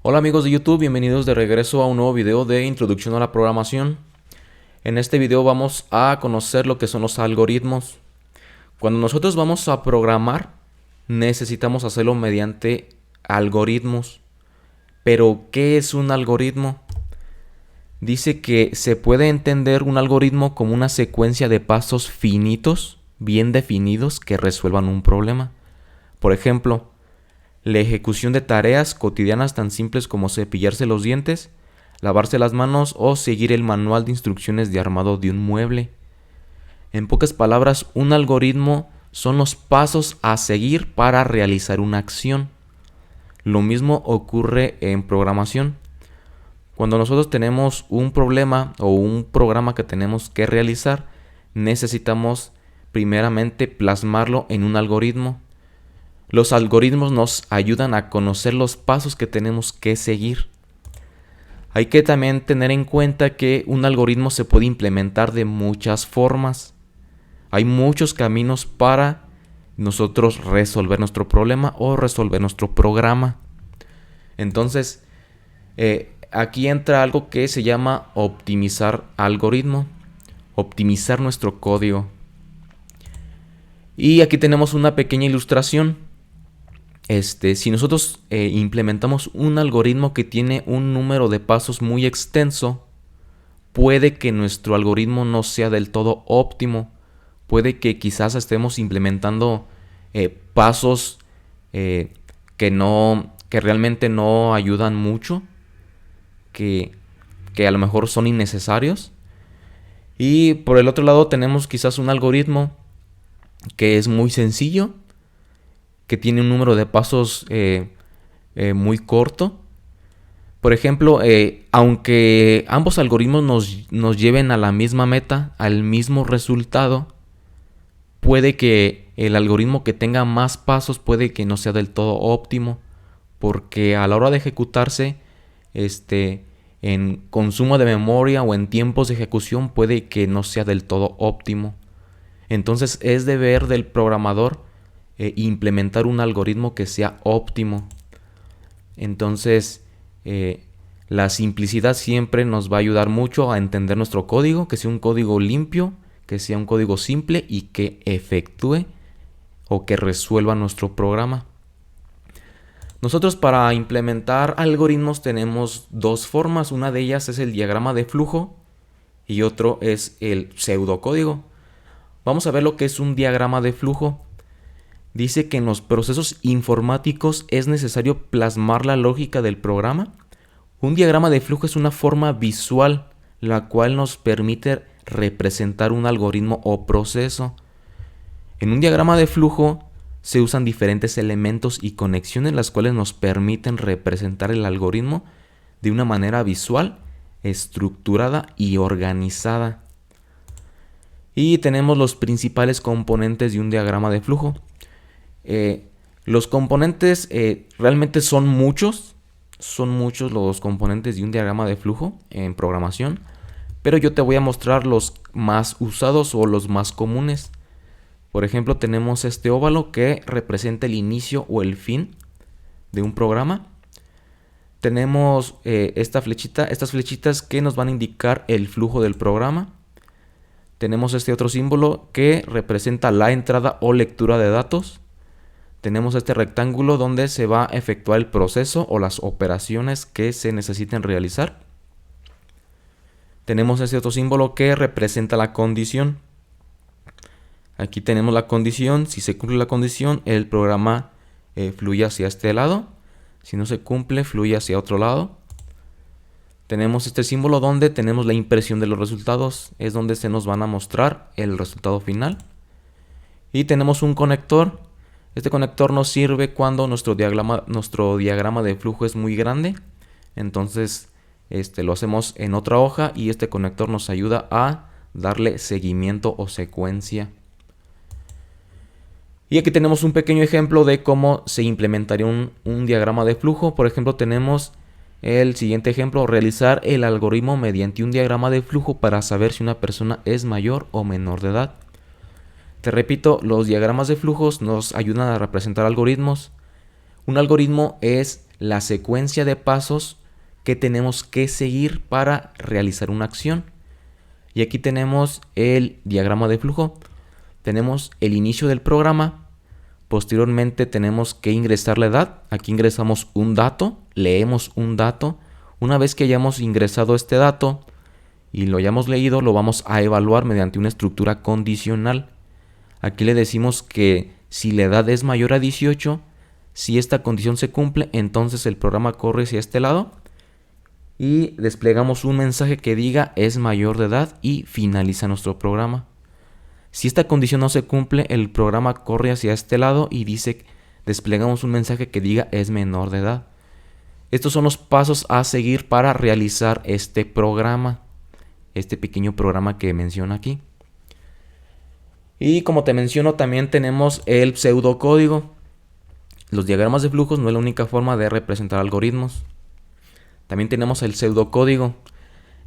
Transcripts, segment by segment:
Hola amigos de YouTube, bienvenidos de regreso a un nuevo video de Introducción a la Programación. En este video vamos a conocer lo que son los algoritmos. Cuando nosotros vamos a programar, necesitamos hacerlo mediante algoritmos. Pero, ¿qué es un algoritmo? Dice que se puede entender un algoritmo como una secuencia de pasos finitos, bien definidos, que resuelvan un problema. Por ejemplo, la ejecución de tareas cotidianas tan simples como cepillarse los dientes, lavarse las manos o seguir el manual de instrucciones de armado de un mueble. En pocas palabras, un algoritmo son los pasos a seguir para realizar una acción. Lo mismo ocurre en programación. Cuando nosotros tenemos un problema o un programa que tenemos que realizar, necesitamos primeramente plasmarlo en un algoritmo. Los algoritmos nos ayudan a conocer los pasos que tenemos que seguir. Hay que también tener en cuenta que un algoritmo se puede implementar de muchas formas. Hay muchos caminos para nosotros resolver nuestro problema o resolver nuestro programa. Entonces, aquí entra algo que se llama optimizar algoritmo, optimizar nuestro código. Y aquí tenemos una pequeña ilustración. Si nosotros implementamos un algoritmo que tiene un número de pasos muy extenso, puede que nuestro algoritmo no sea del todo óptimo. Puede que quizás estemos implementando pasos que realmente no ayudan mucho, que a lo mejor son innecesarios. Y por el otro lado tenemos quizás un algoritmo que es muy sencillo, que tiene un número de pasos muy corto. Por ejemplo, aunque ambos algoritmos nos lleven a la misma meta, al mismo resultado, puede que el algoritmo que tenga más pasos puede que no sea del todo óptimo, porque a la hora de ejecutarse, en consumo de memoria o en tiempos de ejecución puede que no sea del todo óptimo. Entonces es deber del programador implementar un algoritmo que sea óptimo. Entonces, la simplicidad siempre nos va a ayudar mucho a entender nuestro código, que sea un código limpio, que sea un código simple y que efectúe o que resuelva nuestro programa. Nosotros para implementar algoritmos tenemos dos formas. Una de ellas es el diagrama de flujo y otro es el pseudocódigo. Vamos a ver lo que es un diagrama de flujo. Dice que en los procesos informáticos es necesario plasmar la lógica del programa. Un diagrama de flujo es una forma visual, la cual nos permite representar un algoritmo o proceso. En un diagrama de flujo se usan diferentes elementos y conexiones, las cuales nos permiten representar el algoritmo de una manera visual, estructurada y organizada. Y tenemos los principales componentes de un diagrama de flujo. Los componentes realmente son muchos los componentes de un diagrama de flujo en programación, pero yo te voy a mostrar los más usados o los más comunes. Por ejemplo, tenemos este óvalo que representa el inicio o el fin de un programa. Tenemos estas flechitas que nos van a indicar el flujo del programa. Tenemos este otro símbolo que representa la entrada o lectura de datos. Tenemos este rectángulo donde se va a efectuar el proceso o las operaciones que se necesiten realizar. Tenemos este otro símbolo que representa la condición. Aquí tenemos la condición. Si se cumple la condición, el programa fluye hacia este lado. Si no se cumple, fluye hacia otro lado. Tenemos este símbolo donde tenemos la impresión de los resultados. Es donde se nos van a mostrar el resultado final. Y tenemos un conector. Este conector nos sirve cuando nuestro diagrama de flujo es muy grande. Entonces lo hacemos en otra hoja y este conector nos ayuda a darle seguimiento o secuencia. Y aquí tenemos un pequeño ejemplo de cómo se implementaría un diagrama de flujo. Por ejemplo, tenemos el siguiente ejemplo: realizar el algoritmo mediante un diagrama de flujo para saber si una persona es mayor o menor de edad. Te repito, los diagramas de flujos nos ayudan a representar algoritmos. Un algoritmo es la secuencia de pasos que tenemos que seguir para realizar una acción. Y aquí tenemos el diagrama de flujo. Tenemos el inicio del programa. Posteriormente tenemos que ingresar la edad. Aquí ingresamos un dato, leemos un dato. Una vez que hayamos ingresado este dato y lo hayamos leído, lo vamos a evaluar mediante una estructura condicional. Aquí le decimos que si la edad es mayor a 18, si esta condición se cumple, entonces el programa corre hacia este lado y desplegamos un mensaje que diga es mayor de edad y finaliza nuestro programa. Si esta condición no se cumple, el programa corre hacia este lado y desplegamos un mensaje que diga es menor de edad. Estos son los pasos a seguir para realizar este programa, este pequeño programa que menciona aquí. Y como te menciono, también tenemos el pseudocódigo. Los diagramas de flujos no es la única forma de representar algoritmos. También tenemos el pseudocódigo.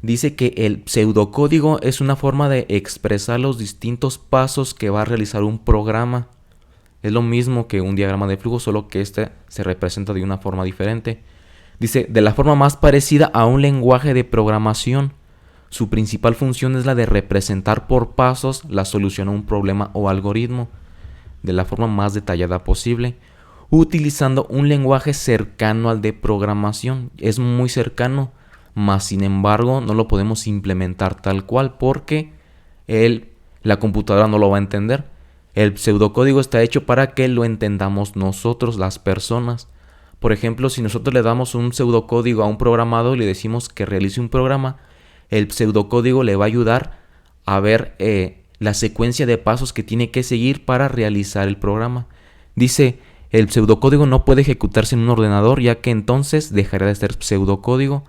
Dice que el pseudocódigo es una forma de expresar los distintos pasos que va a realizar un programa. Es lo mismo que un diagrama de flujo, solo que este se representa de una forma diferente. Dice, de la forma más parecida a un lenguaje de programación. Su principal función es la de representar por pasos la solución a un problema o algoritmo, de la forma más detallada posible, utilizando un lenguaje cercano al de programación. Es muy cercano, mas sin embargo no lo podemos implementar tal cual porque la computadora no lo va a entender. El pseudocódigo está hecho para que lo entendamos nosotros, las personas. Por ejemplo, si nosotros le damos un pseudocódigo a un programador y le decimos que realice un programa, el pseudocódigo le va a ayudar a ver la secuencia de pasos que tiene que seguir para realizar el programa. Dice, el pseudocódigo no puede ejecutarse en un ordenador, ya que entonces dejaría de ser pseudocódigo.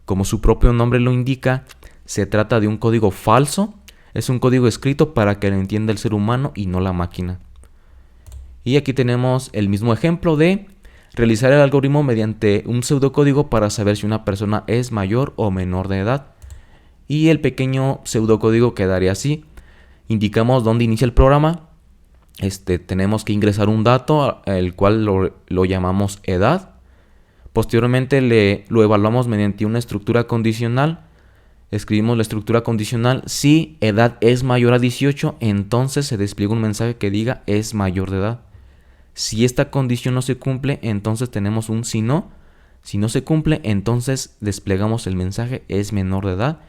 Como su propio nombre lo indica, se trata de un código falso. Es un código escrito para que lo entienda el ser humano y no la máquina. Y aquí tenemos el mismo ejemplo de realizar el algoritmo mediante un pseudocódigo para saber si una persona es mayor o menor de edad. Y el pequeño pseudocódigo quedaría así. Indicamos dónde inicia el programa. Tenemos que ingresar un dato, el cual lo llamamos edad. Posteriormente lo evaluamos mediante una estructura condicional. Escribimos la estructura condicional. Si edad es mayor a 18, entonces se despliega un mensaje que diga es mayor de edad. Si esta condición no se cumple, entonces tenemos un si no. Si no se cumple, entonces desplegamos el mensaje es menor de edad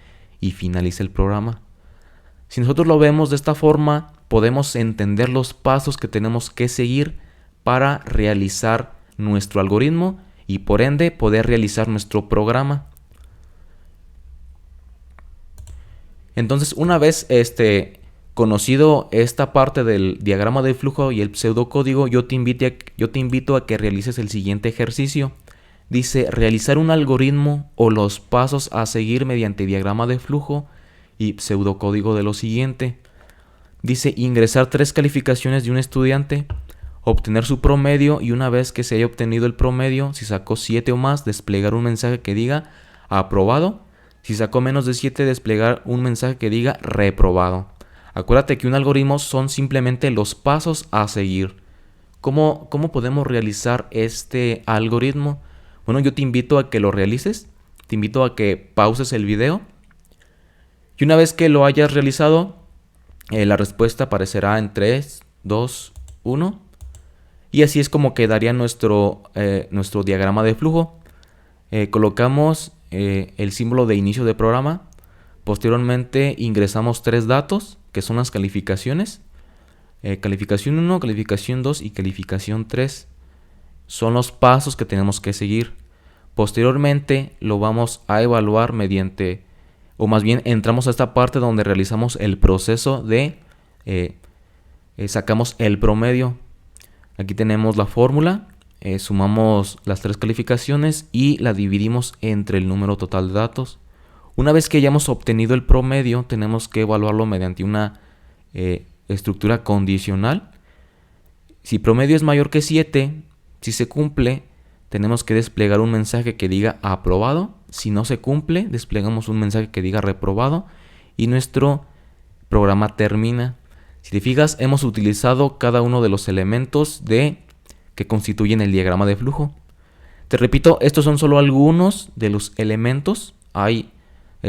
y finaliza el programa. Si nosotros lo vemos de esta forma, podemos entender los pasos que tenemos que seguir para realizar nuestro algoritmo y por ende poder realizar nuestro programa. Entonces, una vez conocido esta parte del diagrama de flujo y el pseudocódigo, yo te invito a que realices el siguiente ejercicio. Dice, realizar un algoritmo o los pasos a seguir mediante diagrama de flujo y pseudocódigo de lo siguiente. Dice, ingresar 3 calificaciones de un estudiante, obtener su promedio y una vez que se haya obtenido el promedio, si sacó 7 o más, desplegar un mensaje que diga aprobado. Si sacó menos de 7, desplegar un mensaje que diga reprobado. Acuérdate que un algoritmo son simplemente los pasos a seguir. ¿Cómo podemos realizar este algoritmo? Bueno, yo te invito a que lo realices. Te invito a que pauses el video. Y una vez que lo hayas realizado, la respuesta aparecerá en 3, 2, 1. Y así es como quedaría nuestro diagrama de flujo. Colocamos el símbolo de inicio de programa. Posteriormente ingresamos 3 datos, que son las calificaciones. Calificación 1, calificación 2 y calificación 3. Son los pasos que tenemos que seguir. Posteriormente lo vamos a evaluar mediante, o más bien entramos a esta parte donde realizamos el proceso de sacamos el promedio. Aquí tenemos la fórmula, sumamos las 3 calificaciones y la dividimos entre el número total de datos. Una vez que hayamos obtenido el promedio, tenemos que evaluarlo mediante una estructura condicional. Si promedio es mayor que 7, si se cumple, tenemos que desplegar un mensaje que diga aprobado. Si no se cumple, desplegamos un mensaje que diga reprobado y nuestro programa termina. Si te fijas, hemos utilizado cada uno de los elementos que constituyen el diagrama de flujo. Te repito, estos son solo algunos de los elementos.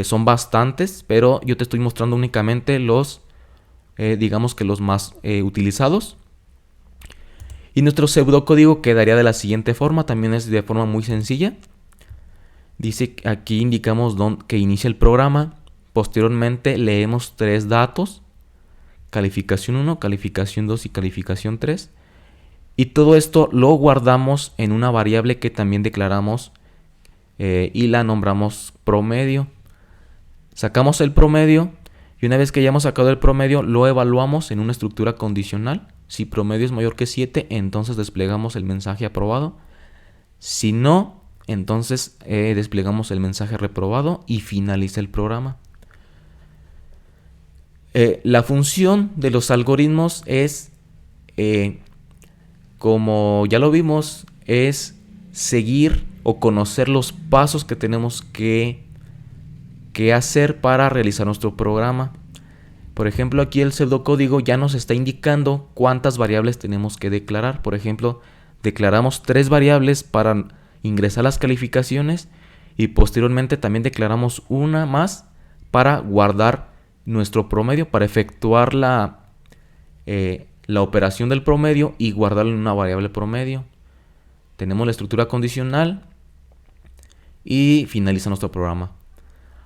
Son bastantes, pero yo te estoy mostrando únicamente los, digamos que los más utilizados. Y nuestro pseudocódigo quedaría de la siguiente forma, también es de forma muy sencilla. Dice que aquí indicamos que inicia el programa. Posteriormente leemos 3 datos: calificación 1, calificación 2 y calificación 3. Y todo esto lo guardamos en una variable que también declaramos y la nombramos promedio. Sacamos el promedio y una vez que hayamos sacado el promedio lo evaluamos en una estructura condicional. Si promedio es mayor que 7, entonces desplegamos el mensaje aprobado. Si no, entonces desplegamos el mensaje reprobado y finaliza el programa. La función de los algoritmos es, como ya lo vimos, es seguir o conocer los pasos que tenemos que hacer para realizar nuestro programa. Por ejemplo, aquí el pseudocódigo ya nos está indicando cuántas variables tenemos que declarar. Por ejemplo, declaramos 3 variables para ingresar las calificaciones y posteriormente también declaramos una más para guardar nuestro promedio, para efectuar la operación del promedio y guardarlo en una variable promedio. Tenemos la estructura condicional y finaliza nuestro programa.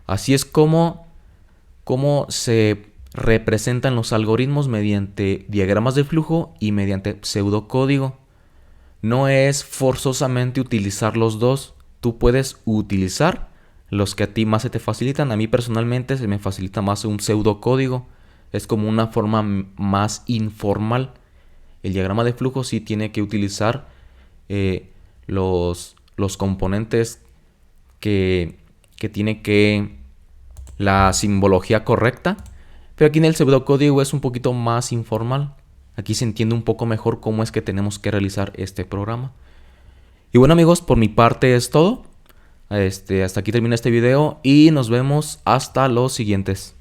Así es como se representan los algoritmos, mediante diagramas de flujo y mediante pseudocódigo. No es forzosamente utilizar los dos. Tú puedes utilizar los que a ti más se te facilitan. A mí personalmente se me facilita más un pseudocódigo. Es como una forma más informal. El diagrama de flujo sí tiene que utilizar los componentes que tiene que la simbología correcta. Pero aquí en el pseudocódigo es un poquito más informal. Aquí se entiende un poco mejor cómo es que tenemos que realizar este programa. Y bueno, amigos, por mi parte es todo. Hasta aquí termina este video y nos vemos hasta los siguientes.